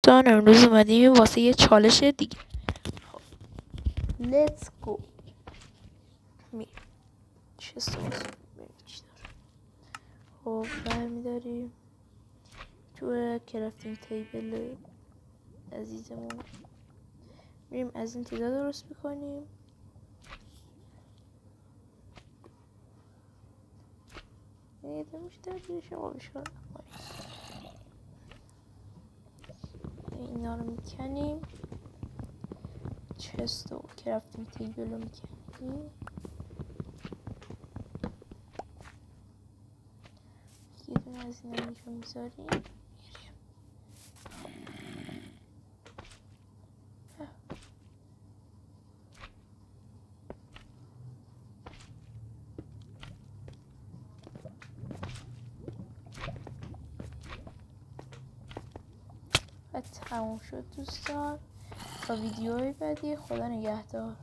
دوستان امروز اومدیم واسه یه چالش دیگه. لیتس گو. میریم چه سوالی چی داره. خب برمیداریم تو کرافتینگ تیبل عزیزمون، میریم از این تعداد درست میکنیم. یه میشه تبدیلش آبشار نکنیم. اینا رو میکنیم، چست و کرافتینگ تیبل رو میکنیم. یه دونه از این رو اینجا میذاریم. و تموم شد دوستان. تا ویدیوهای بعدی، خدا نگهدار.